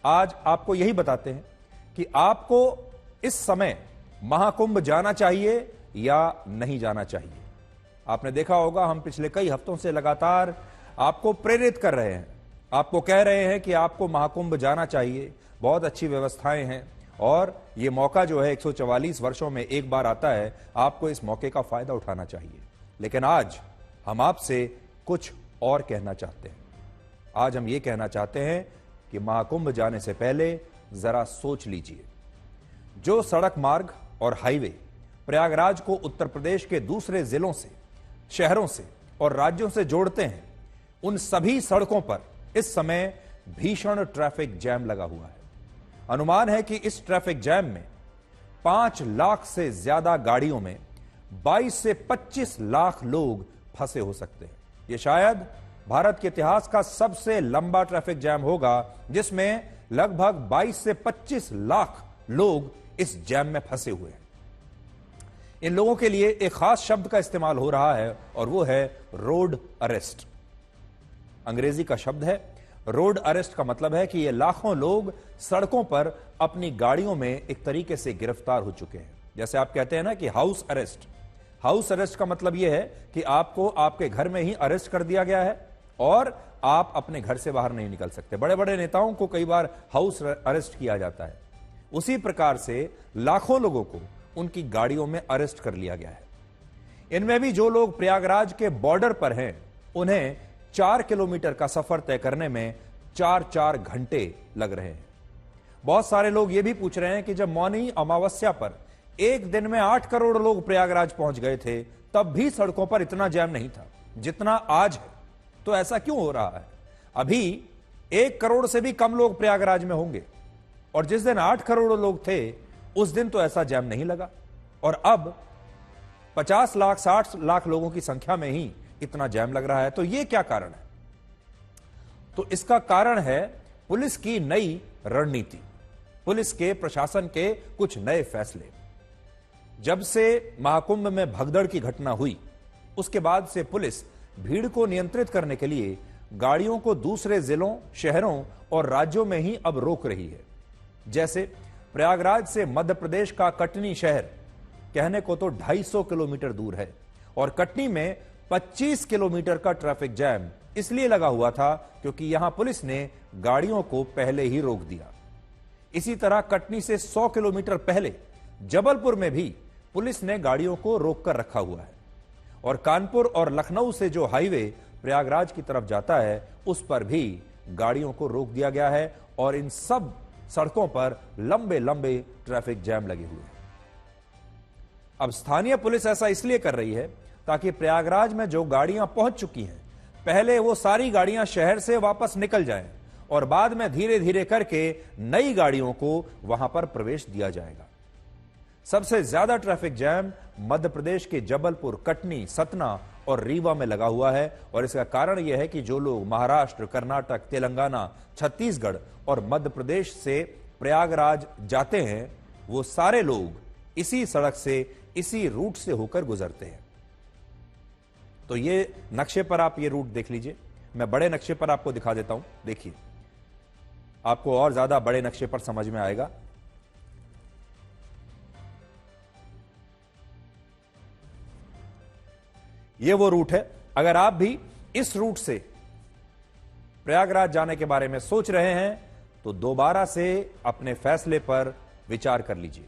आज आपको यही बताते हैं कि आपको इस समय महाकुंभ जाना चाहिए या नहीं जाना चाहिए। आपने देखा होगा, हम पिछले कई हफ्तों से लगातार आपको प्रेरित कर रहे हैं, आपको कह रहे हैं कि आपको महाकुंभ जाना चाहिए, बहुत अच्छी व्यवस्थाएं हैं और यह मौका जो है 144 वर्षों में एक बार आता है, आपको इस मौके का फायदा उठाना चाहिए। लेकिन आज हम आपसे कुछ और कहना चाहते हैं। आज हम ये कहना चाहते हैं कि महाकुंभ जाने से पहले जरा सोच लीजिए। जो सड़क मार्ग और हाईवे प्रयागराज को उत्तर प्रदेश के दूसरे जिलों से, शहरों से और राज्यों से जोड़ते हैं, उन सभी सड़कों पर इस समय भीषण ट्रैफिक जैम लगा हुआ है। अनुमान है कि इस ट्रैफिक जैम में 5 लाख से ज्यादा गाड़ियों में 22 से 25 लाख लोग फंसे हो सकते हैं। यह शायद भारत के इतिहास का सबसे लंबा ट्रैफिक जैम होगा, जिसमें लगभग 22 से 25 लाख लोग इस जैम में फंसे हुए हैं। इन लोगों के लिए एक खास शब्द का इस्तेमाल हो रहा है और वो है रोड अरेस्ट। अंग्रेजी का शब्द है। रोड अरेस्ट का मतलब है कि ये लाखों लोग सड़कों पर अपनी गाड़ियों में एक तरीके से गिरफ्तार हो चुके हैं। जैसे आप कहते हैं ना कि हाउस अरेस्ट। हाउस अरेस्ट का मतलब यह है कि आपको आपके घर में ही अरेस्ट कर दिया गया है और आप अपने घर से बाहर नहीं निकल सकते। बड़े बड़े नेताओं को कई बार हाउस अरेस्ट किया जाता है। उसी प्रकार से लाखों लोगों को उनकी गाड़ियों में अरेस्ट कर लिया गया है। इनमें भी जो लोग प्रयागराज के बॉर्डर पर हैं, उन्हें 4 किलोमीटर का सफर तय करने में 4-4 घंटे लग रहे हैं। बहुत सारे लोग यह भी पूछ रहे हैं कि जब मौनी अमावस्या पर एक दिन में 8 करोड़ लोग प्रयागराज पहुंच गए थे, तब भी सड़कों पर इतना जैम नहीं था जितना आज है। तो ऐसा क्यों हो रहा है? अभी 1 करोड़ से भी कम लोग प्रयागराज में होंगे और जिस दिन 8 करोड़ लोग थे, उस दिन तो ऐसा जैम नहीं लगा और अब 50 लाख 60 लाख लोगों की संख्या में ही इतना जैम लग रहा है। तो यह क्या कारण है? तो इसका कारण है पुलिस की नई रणनीति, पुलिस के प्रशासन के कुछ नए फैसले। जब से महाकुंभ में भगदड़ की घटना हुई, उसके बाद से पुलिस भीड़ को नियंत्रित करने के लिए गाड़ियों को दूसरे जिलों, शहरों और राज्यों में ही अब रोक रही है। जैसे प्रयागराज से मध्य प्रदेश का कटनी शहर कहने को तो 250 किलोमीटर दूर है और कटनी में 25 किलोमीटर का ट्रैफिक जैम इसलिए लगा हुआ था क्योंकि यहां पुलिस ने गाड़ियों को पहले ही रोक दिया। इसी तरह कटनी से 100 किलोमीटर पहले जबलपुर में भी पुलिस ने गाड़ियों को रोककर रखा हुआ है और कानपुर और लखनऊ से जो हाईवे प्रयागराज की तरफ जाता है, उस पर भी गाड़ियों को रोक दिया गया है और इन सब सड़कों पर लंबे लंबे ट्रैफिक जैम लगे हुए हैं। अब स्थानीय पुलिस ऐसा इसलिए कर रही है ताकि प्रयागराज में जो गाड़ियां पहुंच चुकी हैं, पहले वो सारी गाड़ियां शहर से वापस निकल जाएं और बाद में धीरे धीरे करके नई गाड़ियों को वहां पर प्रवेश दिया जाएगा। सबसे ज्यादा ट्रैफिक जैम मध्य प्रदेश के जबलपुर, कटनी, सतना और रीवा में लगा हुआ है और इसका कारण यह है कि जो लोग महाराष्ट्र, कर्नाटक, तेलंगाना, छत्तीसगढ़ और मध्य प्रदेश से प्रयागराज जाते हैं, वो सारे लोग इसी सड़क से, इसी रूट से होकर गुजरते हैं। तो ये नक्शे पर आप ये रूट देख लीजिए। मैं बड़े नक्शे पर आपको दिखा देता हूं, देखिए, आपको और ज्यादा बड़े नक्शे पर समझ में आएगा। ये वो रूट है। अगर आप भी इस रूट से प्रयागराज जाने के बारे में सोच रहे हैं तो दोबारा से अपने फैसले पर विचार कर लीजिए।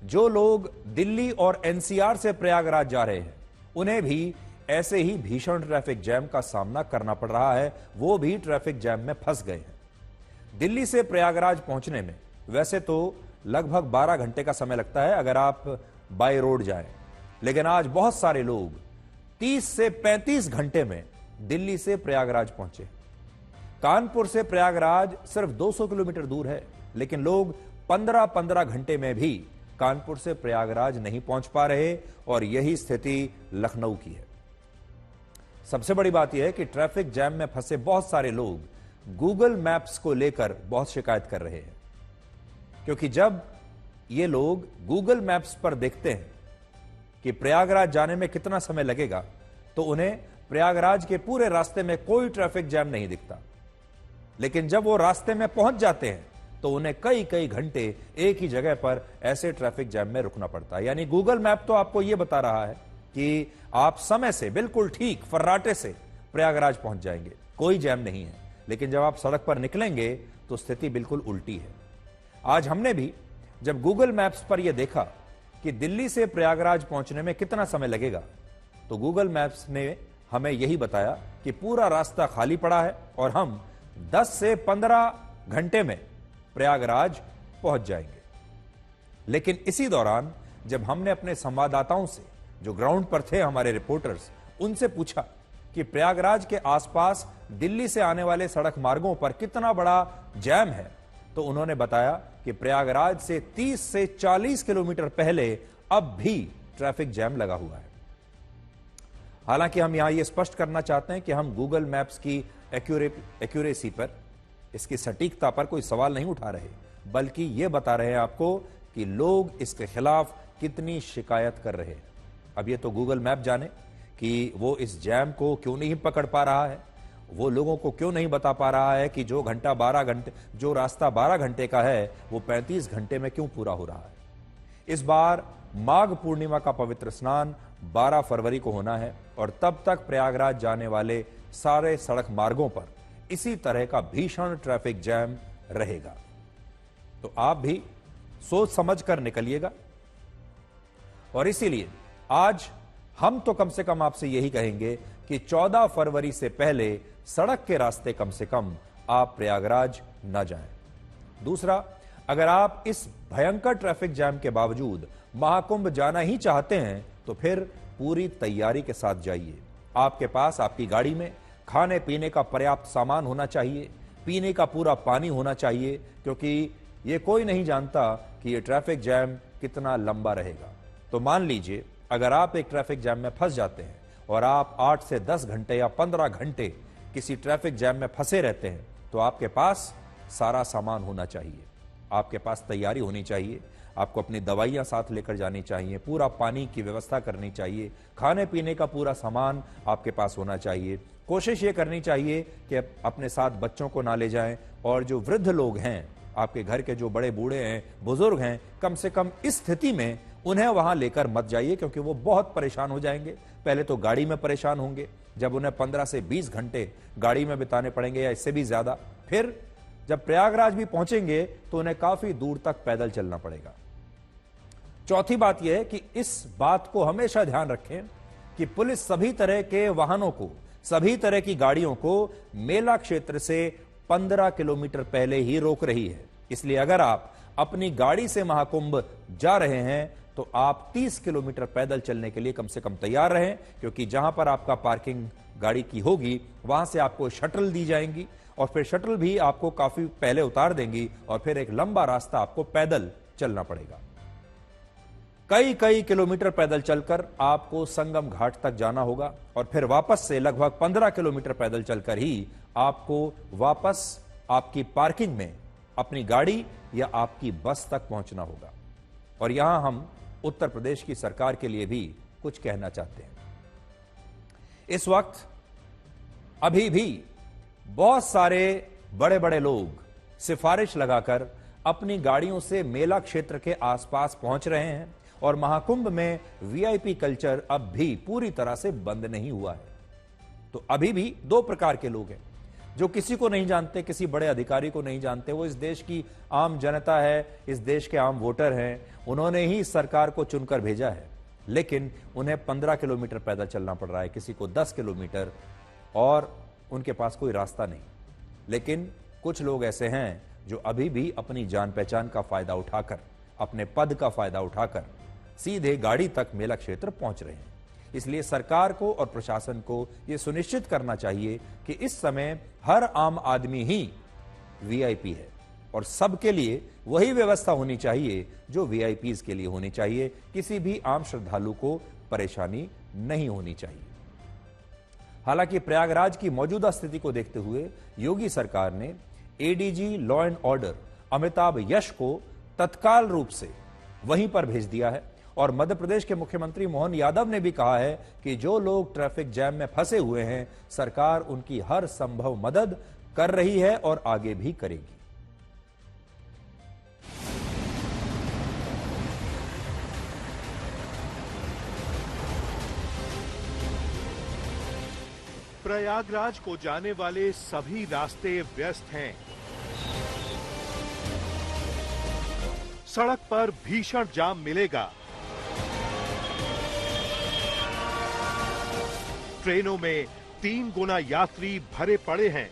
जो लोग दिल्ली और एनसीआर से प्रयागराज जा रहे हैं, उन्हें भी ऐसे ही भीषण ट्रैफिक जैम का सामना करना पड़ रहा है। वो भी ट्रैफिक जैम में फंस गए हैं। दिल्ली से प्रयागराज पहुंचने में वैसे तो लगभग 12 घंटे का समय लगता है अगर आप बाय रोड जाएं, लेकिन आज बहुत सारे लोग 30 से 35 घंटे में दिल्ली से प्रयागराज पहुंचे। कानपुर से प्रयागराज सिर्फ 200 किलोमीटर दूर है, लेकिन लोग 15-15 घंटे में भी कानपुर से प्रयागराज नहीं पहुंच पा रहे और यही स्थिति लखनऊ की है। सबसे बड़ी बात यह है कि ट्रैफिक जैम में फंसे बहुत सारे लोग गूगल मैप्स को लेकर बहुत शिकायत कर रहे हैं, क्योंकि जब ये लोग गूगल मैप्स पर देखते हैं कि प्रयागराज जाने में कितना समय लगेगा, तो उन्हें प्रयागराज के पूरे रास्ते में कोई ट्रैफिक जैम नहीं दिखता। लेकिन जब वो रास्ते में पहुंच जाते हैं तो उन्हें कई कई घंटे एक ही जगह पर ऐसे ट्रैफिक जैम में रुकना पड़ता है। यानी गूगल मैप तो आपको यह बता रहा है कि आप समय से बिल्कुल ठीक फर्राटे से प्रयागराज पहुंच जाएंगे, कोई जैम नहीं है। लेकिन जब आप सड़क पर निकलेंगे तो स्थिति बिल्कुल उल्टी है। आज हमने भी जब गूगल मैप्स पर यह देखा कि दिल्ली से प्रयागराज पहुंचने में कितना समय लगेगा, तो गूगल मैप्स ने हमें यही बताया कि पूरा रास्ता खाली पड़ा है और हम 10 से 15 घंटे में प्रयागराज पहुंच जाएंगे। लेकिन इसी दौरान जब हमने अपने संवाददाताओं से, जो ग्राउंड पर थे हमारे रिपोर्टर्स, उनसे पूछा कि प्रयागराज के आसपास दिल्ली से आने वाले सड़क मार्गों पर कितना बड़ा जैम है, तो उन्होंने बताया कि प्रयागराज से 30 से 40 किलोमीटर पहले अब भी ट्रैफिक जैम लगा हुआ है। हालांकि हम यहां यह स्पष्ट करना चाहते हैं कि हम गूगल मैप्स की एक्यूरेसी पर, इसकी सटीकता पर कोई सवाल नहीं उठा रहे, बल्कि यह बता रहे हैं आपको कि लोग इसके खिलाफ कितनी शिकायत कर रहे हैं। अब ये तो गूगल मैप जाने कि वो इस जैम को क्यों नहीं पकड़ पा रहा है, वो लोगों को क्यों नहीं बता पा रहा है कि जो रास्ता 12 घंटे का है वो 35 घंटे में क्यों पूरा हो रहा है। इस बार माघ पूर्णिमा का पवित्र स्नान 12 फरवरी को होना है और तब तक प्रयागराज जाने वाले सारे सड़क मार्गों पर इसी तरह का भीषण ट्रैफिक जैम रहेगा। तो आप भी सोच समझ कर निकलिएगा। और इसीलिए आज हम तो कम से कम आपसे यही कहेंगे कि 14 फरवरी से पहले सड़क के रास्ते कम से कम आप प्रयागराज न जाएं। दूसरा, अगर आप इस भयंकर ट्रैफिक जैम के बावजूद महाकुंभ जाना ही चाहते हैं तो फिर पूरी तैयारी के साथ जाइए। आपके पास आपकी गाड़ी में खाने पीने का पर्याप्त सामान होना चाहिए, पीने का पूरा पानी होना चाहिए, क्योंकि ये कोई नहीं जानता कि ये ट्रैफिक जैम कितना लंबा रहेगा। तो मान लीजिए अगर आप एक ट्रैफिक जैम में फंस जाते हैं और आप 8 से 10 घंटे या 15 घंटे किसी ट्रैफिक जैम में फंसे रहते हैं, तो आपके पास सारा सामान होना चाहिए, आपके पास तैयारी होनी चाहिए, आपको अपनी दवाइयां साथ लेकर जानी चाहिए, पूरा पानी की व्यवस्था करनी चाहिए, खाने पीने का पूरा सामान आपके पास होना चाहिए। कोशिश ये करनी चाहिए कि अपने साथ बच्चों को ना ले जाएं, और जो वृद्ध लोग हैं, आपके घर के जो बड़े बूढ़े हैं, बुजुर्ग हैं, कम से कम इस स्थिति में उन्हें वहां लेकर मत जाइए, क्योंकि वो बहुत परेशान हो जाएंगे। पहले तो गाड़ी में परेशान होंगे, जब उन्हें 15 से 20 घंटे गाड़ी में बिताने पड़ेंगे या इससे भी ज्यादा। फिर जब प्रयागराज भी पहुंचेंगे तो उन्हें काफी दूर तक पैदल चलना पड़ेगा। चौथी बात यह है कि इस बात को हमेशा ध्यान रखें कि पुलिस सभी तरह के वाहनों को, सभी तरह की गाड़ियों को मेला क्षेत्र से 15 किलोमीटर पहले ही रोक रही है। इसलिए अगर आप अपनी गाड़ी से महाकुंभ जा रहे हैं तो आप 30 किलोमीटर पैदल चलने के लिए कम से कम तैयार रहें, क्योंकि जहां पर आपका पार्किंग गाड़ी की होगी वहां से आपको शटल दी जाएंगी और फिर शटल भी आपको काफी पहले उतार देंगी और फिर एक लंबा रास्ता आपको पैदल चलना पड़ेगा। कई कई किलोमीटर पैदल चलकर आपको संगम घाट तक जाना होगा और फिर वापस से लगभग 15 किलोमीटर पैदल चलकर ही आपको वापस आपकी पार्किंग में अपनी गाड़ी या आपकी बस तक पहुंचना होगा। और यहां हम उत्तर प्रदेश की सरकार के लिए भी कुछ कहना चाहते हैं। इस वक्त अभी भी बहुत सारे बड़े बड़े लोग सिफारिश लगाकर अपनी गाड़ियों से मेला क्षेत्र के आसपास पहुंच रहे हैं और महाकुंभ में वीआईपी कल्चर अब भी पूरी तरह से बंद नहीं हुआ है। तो अभी भी दो प्रकार के लोग हैं जो किसी को नहीं जानते, किसी बड़े अधिकारी को नहीं जानते। वो इस देश की आम जनता है, इस देश के आम वोटर हैं, उन्होंने ही सरकार को चुनकर भेजा है, लेकिन उन्हें 15 किलोमीटर पैदल चलना पड़ रहा है, किसी को 10 किलोमीटर, और उनके पास कोई रास्ता नहीं। लेकिन कुछ लोग ऐसे हैं जो अभी भी अपनी जान पहचान का फायदा उठाकर, अपने पद का फायदा उठाकर सीधे गाड़ी तक मेला क्षेत्र पहुंच रहे हैं। इसलिए सरकार को और प्रशासन को यह सुनिश्चित करना चाहिए कि इस समय हर आम आदमी ही वीआईपी है और सबके लिए वही व्यवस्था होनी चाहिए जो वीआईपीज के लिए होनी चाहिए। किसी भी आम श्रद्धालु को परेशानी नहीं होनी चाहिए। हालांकि प्रयागराज की मौजूदा स्थिति को देखते हुए योगी सरकार ने ADG law and order Amitabh Yash को तत्काल रूप से वहीं पर भेज दिया है और मध्य प्रदेश के मुख्यमंत्री मोहन यादव ने भी कहा है कि जो लोग ट्रैफिक जैम में फंसे हुए हैं, सरकार उनकी हर संभव मदद कर रही है और आगे भी करेगी। प्रयागराज को जाने वाले सभी रास्ते व्यस्त हैं। सड़क पर भीषण जाम मिलेगा। ट्रेनों में 3 गुना यात्री भरे पड़े हैं।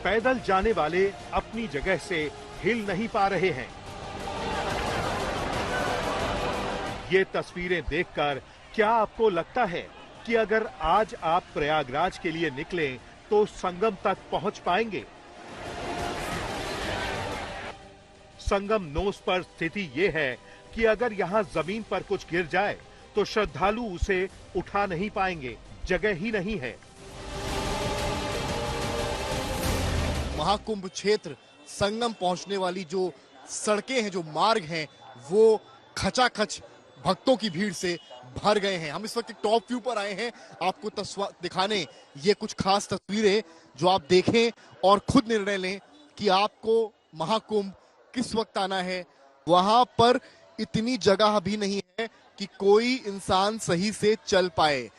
पैदल जाने वाले अपनी जगह से हिल नहीं पा रहे हैं। ये तस्वीरें देखकर क्या आपको लगता है कि अगर आज आप प्रयागराज के लिए निकलें तो संगम तक पहुंच पाएंगे? संगम नोस पर स्थिति ये है कि अगर यहां जमीन पर कुछ गिर जाए तो श्रद्धालु उसे उठा नहीं पाएंगे, जगह ही नहीं है। महाकुंभ क्षेत्र संगम पहुंचने वाली जो सड़कें हैं, जो मार्ग हैं, वो खचाखच भक्तों की भीड़ से भर गए हैं। हम इस वक्त टॉप व्यू पर आए हैं आपको दिखाने ये कुछ खास तस्वीरें जो आप देखें और खुद निर्णय लें कि आपको महाकुंभ किस वक्त आना है। वहां पर इतनी जगह भी नहीं है कि कोई इंसान सही से चल पाए।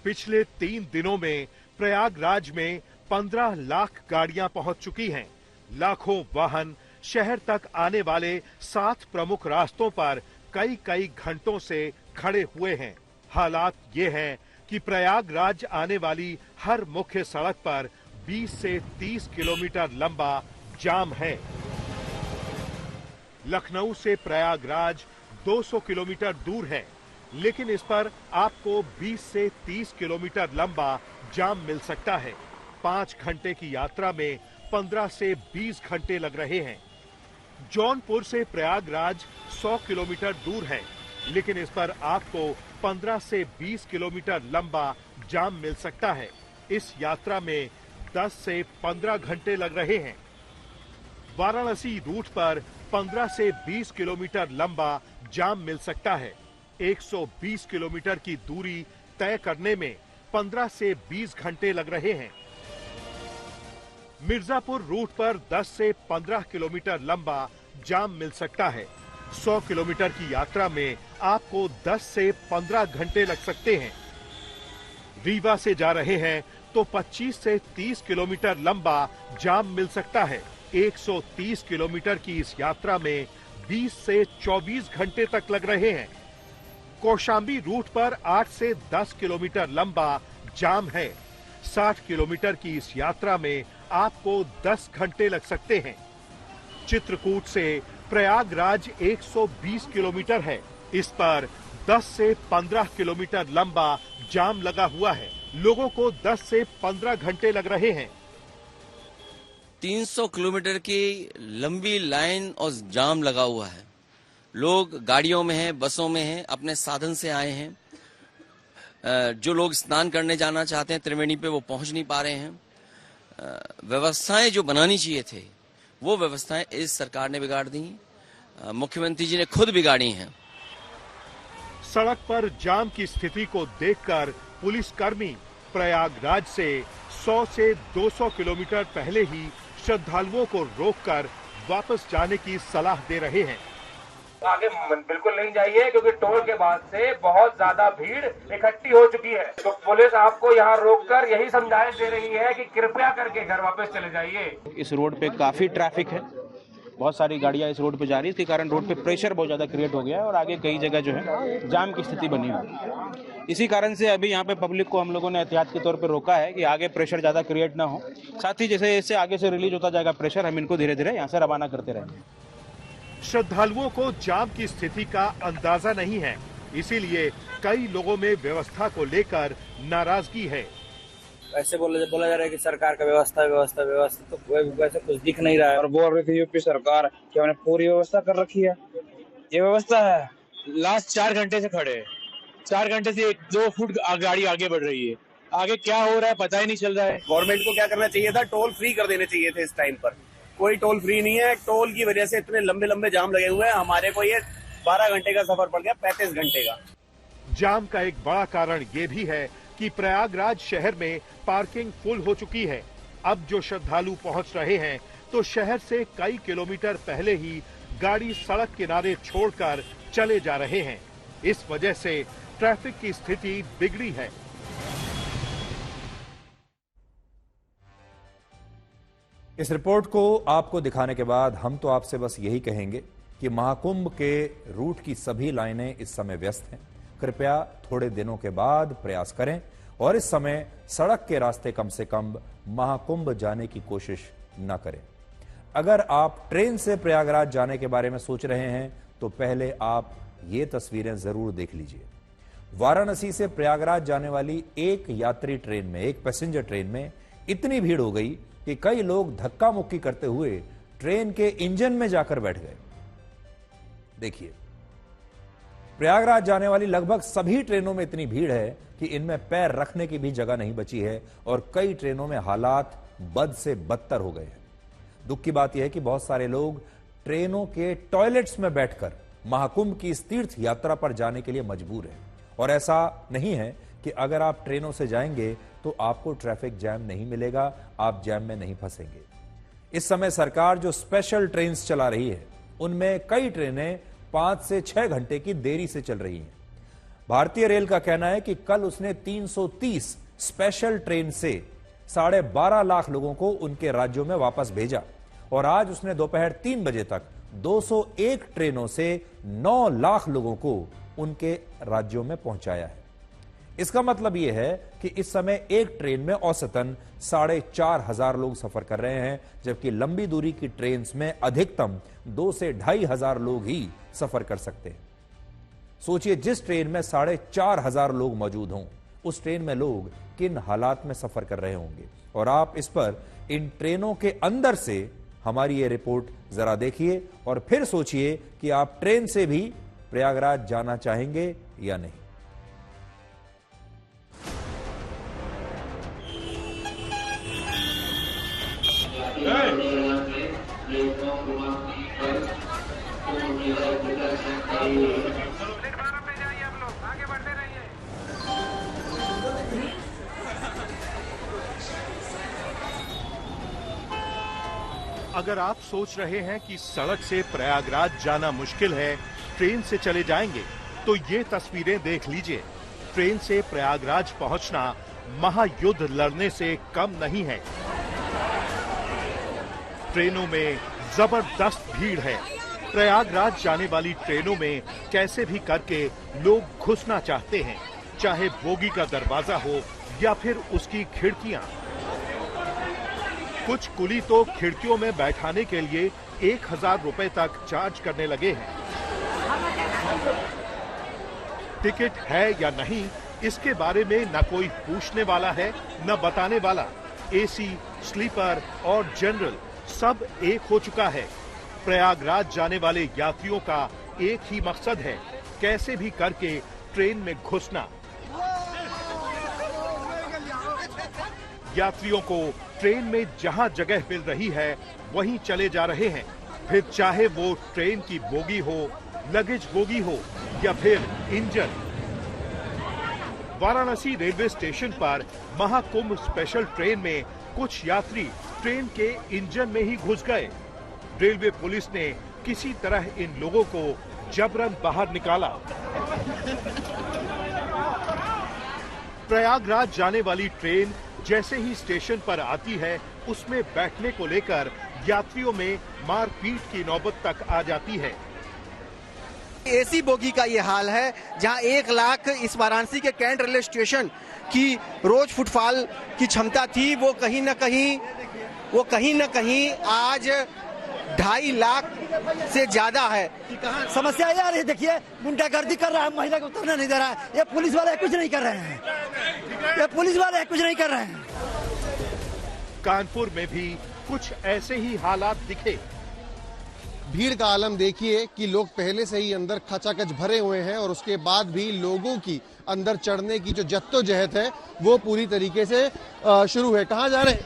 पिछले 3 दिनों में प्रयागराज में 15 लाख गाड़ियां पहुंच चुकी हैं। लाखों वाहन शहर तक आने वाले 7 प्रमुख रास्तों पर कई घंटों से खड़े हुए हैं। हालात ये हैं कि प्रयागराज आने वाली हर मुख्य सड़क पर 20 से 30 किलोमीटर लंबा जाम है। लखनऊ से प्रयागराज 200 किलोमीटर दूर है, लेकिन इस पर आपको 20 से 30 किलोमीटर लंबा जाम मिल सकता है। 5 घंटे की यात्रा में 15 से 20 घंटे लग रहे हैं। जौनपुर से प्रयागराज 100 किलोमीटर दूर है, लेकिन इस पर आपको 15 से 20 किलोमीटर लंबा जाम मिल सकता है। इस यात्रा में 10 से 15 घंटे लग रहे हैं। वाराणसी रूट पर 15 से 20 किलोमीटर लंबा जाम मिल सकता है। 120 किलोमीटर की दूरी तय करने में 15 से 20 घंटे लग रहे हैं। मिर्जापुर रूट पर 10 से 15 किलोमीटर लंबा जाम मिल सकता है। 100 किलोमीटर की यात्रा में आपको 10 से 15 घंटे लग सकते हैं। रीवा से जा रहे हैं तो 25 से 30 किलोमीटर लंबा जाम मिल सकता है। 130 किलोमीटर की इस यात्रा में 20 से 24 घंटे तक लग रहे हैं। कौशाम्बी रूट पर 8 से 10 किलोमीटर लंबा जाम है। 60 किलोमीटर की इस यात्रा में आपको 10 घंटे लग सकते हैं। चित्रकूट से प्रयागराज 120 किलोमीटर है। इस पर 10 से 15 किलोमीटर लंबा जाम लगा हुआ है। लोगों को 10 से 15 घंटे लग रहे हैं। 300 किलोमीटर की लंबी लाइन और जाम लगा हुआ है। लोग गाड़ियों में हैं, बसों में हैं, अपने साधन से आए हैं। जो लोग स्नान करने जाना चाहते हैं त्रिवेणी पे, वो पहुंच नहीं पा रहे हैं। व्यवस्थाएं जो बनानी चाहिए थे वो व्यवस्थाएं इस सरकार ने बिगाड़ दी। मुख्यमंत्री जी ने खुद बिगाड़ी हैं। सड़क पर जाम की स्थिति को देखकर पुलिसकर्मी प्रयागराज से 100 से 200 किलोमीटर पहले ही श्रद्धालुओं को रोककर वापस जाने की सलाह दे रहे हैं। आगे बिल्कुल नहीं जाइए, क्योंकि टोल के बाद से बहुत ज्यादा भीड़ इकट्ठी हो चुकी है। तो पुलिस आपको यहाँ रोककर यही समझाइश दे रही है कि कृपया करके घर वापस चले जाइए। इस रोड पे काफी ट्रैफिक है, बहुत सारी गाड़ियां इस रोड पे जा रही है। इसके कारण रोड पे प्रेशर बहुत ज्यादा क्रिएट हो गया है और आगे कई जगह जो है जाम की स्थिति बनी हुई है। इसी कारण से अभी यहाँ पे पब्लिक को हम लोगों ने एहतियात के तौर पे रोका है कि आगे प्रेशर ज्यादा क्रिएट ना हो। साथ ही जैसे इससे आगे से रिलीज होता जाएगा प्रेशर, हम इनको धीरे धीरे यहाँ से रवाना करते रहेंगे। श्रद्धालुओं को जाम की स्थिति का अंदाजा नहीं है, इसीलिए कई लोगों में व्यवस्था को लेकर नाराजगी है। ऐसे बोला जा रहा है कि सरकार का व्यवस्था तो वैसे कुछ दिख नहीं रहा है। और बोल रही थी यूपी सरकार कि हमने पूरी व्यवस्था कर रखी है। ये व्यवस्था है, लास्ट 4 घंटे से खड़े हैं। 4 घंटे से 2 फुट गाड़ी आगे बढ़ रही है। आगे क्या हो रहा है पता ही नहीं चल रहा है। गवर्नमेंट को क्या करना चाहिए था, टोल फ्री कर देने चाहिए थे। इस टाइम पर कोई टोल फ्री नहीं है। टोल की वजह से इतने लंबे लंबे जाम लगे हुए हैं। हमारे को ये 12 घंटे का सफर पड़ गया 35 घंटे का। जाम का एक बड़ा कारण ये भी है कि प्रयागराज शहर में पार्किंग फुल हो चुकी है। अब जो श्रद्धालु पहुंच रहे हैं तो शहर से कई किलोमीटर पहले ही गाड़ी सड़क किनारे छोड़कर चले जा रहे हैं। इस वजह से ट्रैफिक की स्थिति बिगड़ी है। इस रिपोर्ट को आपको दिखाने के बाद हम तो आपसे बस यही कहेंगे कि महाकुंभ के रूट की सभी लाइनें इस समय व्यस्त हैं। कृपया थोड़े दिनों के बाद प्रयास करें और इस समय सड़क के रास्ते कम से कम महाकुंभ जाने की कोशिश न करें। अगर आप ट्रेन से प्रयागराज जाने के बारे में सोच रहे हैं तो पहले आप ये तस्वीरें जरूर देख लीजिए। वाराणसी से प्रयागराज जाने वाली एक यात्री ट्रेन में, एक पैसेंजर ट्रेन में इतनी भीड़ हो गई कि कई लोग धक्का मुक्की करते हुए ट्रेन के इंजन में जाकर बैठ गए। देखिए, प्रयागराज जाने वाली लगभग सभी ट्रेनों में इतनी भीड़ है कि इनमें पैर रखने की भी जगह नहीं बची है और कई ट्रेनों में हालात बद से बदतर हो गए हैं। दुख की बात यह है कि बहुत सारे लोग ट्रेनों के टॉयलेट्स में बैठकर महाकुंभ की इस तीर्थ यात्रा पर जाने के लिए मजबूर हैं। और ऐसा नहीं है कि अगर आप ट्रेनों से जाएंगे तो आपको ट्रैफिक जैम नहीं मिलेगा, आप जैम में नहीं फंसेंगे। इस समय सरकार जो स्पेशल ट्रेन चला रही है उनमें कई ट्रेनें 5 से 6 घंटे की देरी से चल रही हैं। भारतीय रेल का कहना है कि कल उसने 330 स्पेशल ट्रेन से 12.5 लाख लोगों को उनके राज्यों में वापस भेजा और आज उसने दोपहर 3 बजे तक 201 ट्रेनों से 9 लाख लोगों को उनके राज्यों में पहुंचाया है। इसका मतलब यह है कि इस समय एक ट्रेन में औसतन 4,500 लोग सफर कर रहे हैं, जबकि लंबी दूरी की ट्रेन में अधिकतम 2 से 2,500 लोग ही सफर कर सकते हैं। सोचिए, जिस ट्रेन में 4,500 लोग मौजूद हों, उस ट्रेन में लोग किन हालात में सफर कर रहे होंगे। और आप इस पर इन ट्रेनों के अंदर से हमारी ये रिपोर्ट जरा देखिए और फिर सोचिए कि आप ट्रेन से भी प्रयागराज जाना चाहेंगे या नहीं। अगर आप सोच रहे हैं कि सड़क से प्रयागराज जाना मुश्किल है, ट्रेन से चले जाएंगे, तो ये तस्वीरें देख लीजिए। ट्रेन से प्रयागराज पहुंचना महायुद्ध लड़ने से कम नहीं है। ट्रेनों में जबरदस्त भीड़ है। प्रयागराज जाने वाली ट्रेनों में कैसे भी करके लोग घुसना चाहते हैं, चाहे बोगी का दरवाजा हो या फिर उसकी खिड़कियां। कुछ कुली तो खिड़कियों में बैठाने के लिए 1,000 रुपए तक चार्ज करने लगे हैं। टिकट है या नहीं, इसके बारे में न कोई पूछने वाला है न बताने वाला। एसी, स्लीपर और जनरल सब एक हो चुका है। प्रयागराज जाने वाले यात्रियों का एक ही मकसद है, कैसे भी करके ट्रेन में घुसना। यात्रियों को ट्रेन में जहां जगह मिल रही है वहीं चले जा रहे हैं, फिर चाहे वो ट्रेन की बोगी हो, लगेज बोगी हो या फिर इंजन। वाराणसी रेलवे स्टेशन पर महाकुंभ स्पेशल ट्रेन में कुछ यात्री ट्रेन के इंजन में ही घुस गए। रेलवे पुलिस ने किसी तरह इन लोगों को जबरन बाहर निकाला। प्रयागराज जाने वाली ट्रेन जैसे ही स्टेशन पर आती है, उसमें बैठने को लेकर यात्रियों में मारपीट की नौबत तक आ जाती है। एसी बोगी का ये हाल है, जहां 1 लाख इस वाराणसी के कैंट रेलवे स्टेशन की रोज फुटफॉल की क्षमता थी, वो कहीं न कहीं आज 2.5 लाख से ज्यादा है। समस्या यार, ये देखिए, गुंडागर्दी कर रहा है, महिला को उतरना नहीं दे रहा है। ये पुलिस वाले कुछ नहीं कर रहे हैं, कानपुर में भी कुछ ऐसे ही हालात दिखे। भीड़ का आलम देखिए कि लोग पहले से ही अंदर खचाखच भरे हुए हैं और उसके बाद भी लोगों की अंदर चढ़ने की जो जद्दोजहद है वो पूरी तरीके से शुरू है। कहाँ जा रहे हैं?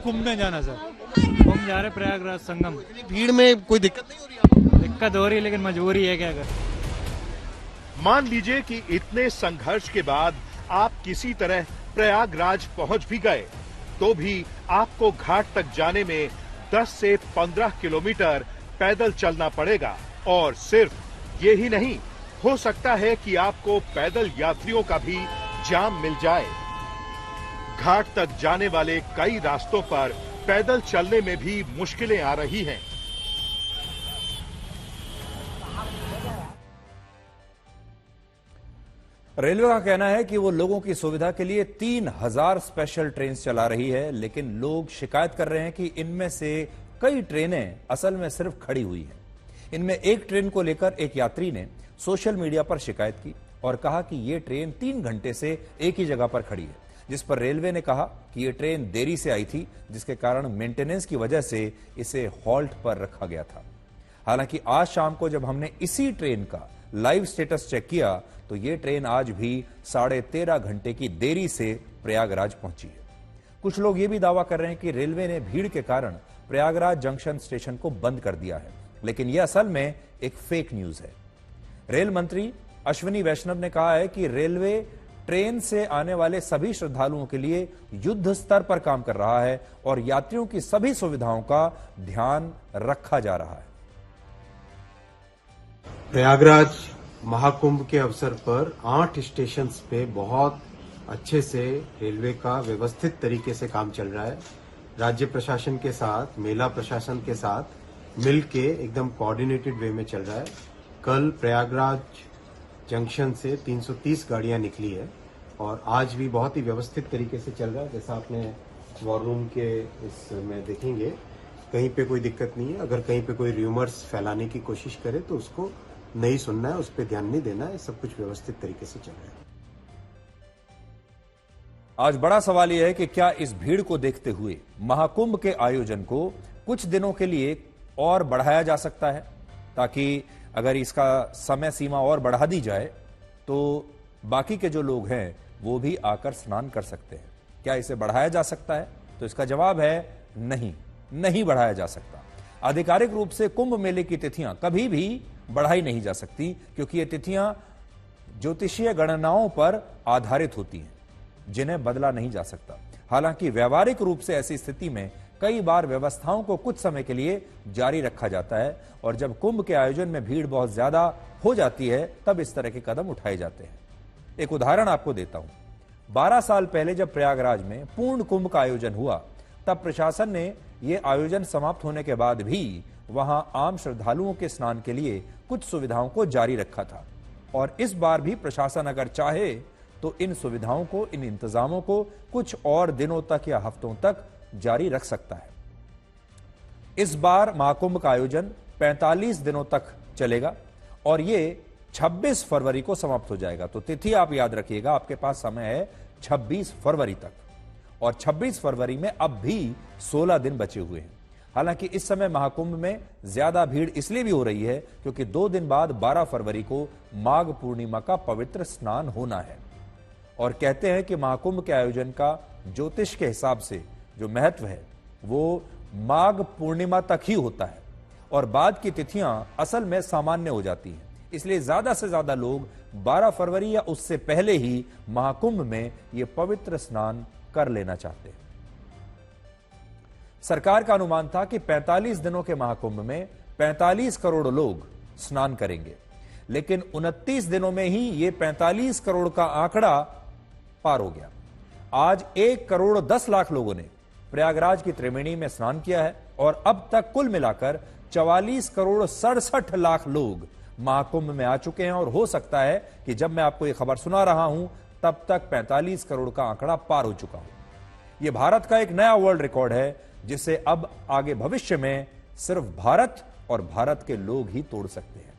कुंभ में जाना सर, कुंभ जा रहे प्रयागराज संगम। भीड़ में कोई दिक्कत नहीं हो रही आपको? दिक्कत हो रही है, लेकिन मजबूरी है क्या कर। मान लीजिए कि इतने संघर्ष के बाद आप किसी तरह प्रयागराज पहुंच भी गए, तो भी आपको घाट तक जाने में 10 से 15 किलोमीटर पैदल चलना पड़ेगा। और सिर्फ ये ही नहीं, हो सकता है कि आपको पैदल यात्रियों का भी जाम मिल जाए। घाट तक जाने वाले कई रास्तों पर पैदल चलने में भी मुश्किलें आ रही हैं। रेलवे का कहना है कि वो लोगों की सुविधा के लिए 3000 स्पेशल ट्रेन चला रही है, लेकिन लोग शिकायत कर रहे हैं कि इनमें से कई ट्रेनें असल में सिर्फ खड़ी हुई हैं। इनमें एक ट्रेन को लेकर एक यात्री ने सोशल मीडिया पर शिकायत की और कहा कि ये ट्रेन 3 घंटे से एक ही जगह पर खड़ी है, जिस पर रेलवे ने कहा कि ये ट्रेन देरी से आई थी, जिसके कारण मेंटेनेंस की वजह से इसे हॉल्ट पर रखा गया था। हालांकि आज शाम को जब हमने इसी ट्रेन का लाइव स्टेटस चेक किया तो ये ट्रेन आज भी 13.5 घंटे की देरी से प्रयागराज पहुंची है। कुछ लोग ये भी दावा कर रहे हैं कि रेलवे ने भीड़ के कारण प्रयागराज जंक्शन स्टेशन को बंद कर दिया है, लेकिन यह असल में एक फेक न्यूज है। रेल मंत्री अश्विनी वैष्णव ने कहा है कि रेलवे ट्रेन से आने वाले सभी श्रद्धालुओं के लिए युद्ध स्तर पर काम कर रहा है और यात्रियों की सभी सुविधाओं का ध्यान रखा जा रहा है। प्रयागराज महाकुंभ के अवसर पर 8 स्टेशन पे बहुत अच्छे से रेलवे का व्यवस्थित तरीके से काम चल रहा है। राज्य प्रशासन के साथ, मेला प्रशासन के साथ मिलके एकदम कोऑर्डिनेटेड वे में चल रहा है। कल प्रयागराज जंक्शन से 330 गाड़ियां निकली है और आज भी बहुत ही व्यवस्थित तरीके से चल रहा है। जैसा आपने वॉर रूम के इसमें देखेंगे, कहीं पे कोई दिक्कत नहीं है। अगर कहीं पे कोई र्यूमर्स फैलाने की कोशिश करे तो उसको नहीं सुनना है, उस पर ध्यान नहीं देना है। सब कुछ व्यवस्थित तरीके से चल रहा है। आज बड़ा सवाल यह है कि क्या इस भीड़ को देखते हुए महाकुंभ के आयोजन को कुछ दिनों के लिए और बढ़ाया जा सकता है, ताकि अगर इसका समय सीमा और बढ़ा दी जाए तो बाकी के जो लोग हैं वो भी आकर स्नान कर सकते हैं। क्या इसे बढ़ाया जा सकता है? तो इसका जवाब है नहीं बढ़ाया जा सकता। आधिकारिक रूप से कुंभ मेले की तिथियां कभी भी बढ़ाई नहीं जा सकती, क्योंकि ये तिथियां ज्योतिषीय गणनाओं पर आधारित होती हैं, जिन्हें बदला नहीं जा सकता। हालांकि व्यवहारिक रूप से ऐसी स्थिति में कई बार व्यवस्थाओं को कुछ समय के लिए जारी रखा जाता है और जब कुंभ के आयोजन में भीड़ बहुत ज्यादा हो जाती है तब इस तरह के कदम उठाए जाते हैं। एक उदाहरण आपको देता हूं। 12 साल पहले जब प्रयागराज में पूर्ण कुंभ का आयोजन हुआ, तब प्रशासन ने यह आयोजन समाप्त होने के बाद भी वहां आम श्रद्धालुओं के स्नान के लिए कुछ सुविधाओं को जारी रखा था और इस बार भी प्रशासन अगर चाहे तो इन सुविधाओं को, इन इंतजामों को कुछ और दिनों तक या हफ्तों तक जारी रख सकता है। इस बार महाकुंभ का आयोजन 45 दिनों तक चलेगा और ये 26 फरवरी को समाप्त हो जाएगा। तो तिथि आप याद रखिएगा, आपके पास समय है 26 फरवरी तक और 26 फरवरी में अब भी 16 दिन बचे हुए हैं। हालांकि इस समय महाकुंभ में ज्यादा भीड़ इसलिए भी हो रही है क्योंकि 2 दिन बाद 12 फरवरी को माघ पूर्णिमा का पवित्र स्नान होना है और कहते हैं कि महाकुंभ के आयोजन का ज्योतिष के हिसाब से जो महत्व है वो माघ पूर्णिमा तक ही होता है और बाद की तिथियां असल में सामान्य हो जाती हैं। इसलिए ज्यादा से ज्यादा लोग 12 फरवरी या उससे पहले ही महाकुंभ में ये पवित्र स्नान कर लेना चाहते हैं। सरकार का अनुमान था कि 45 दिनों के महाकुंभ में 45 करोड़ लोग स्नान करेंगे, लेकिन 29 दिनों में ही ये 45 करोड़ का आंकड़ा पार हो गया। आज 1 करोड़ 10 लाख लोगों ने प्रयागराज की त्रिवेणी में स्नान किया है और अब तक कुल मिलाकर 44 करोड़ 67 लाख लोग महाकुंभ में आ चुके हैं और हो सकता है कि जब मैं आपको यह खबर सुना रहा हूं तब तक 45 करोड़ का आंकड़ा पार हो चुका हो। यह भारत का एक नया वर्ल्ड रिकॉर्ड है जिसे अब आगे भविष्य में सिर्फ भारत और भारत के लोग ही तोड़ सकते हैं।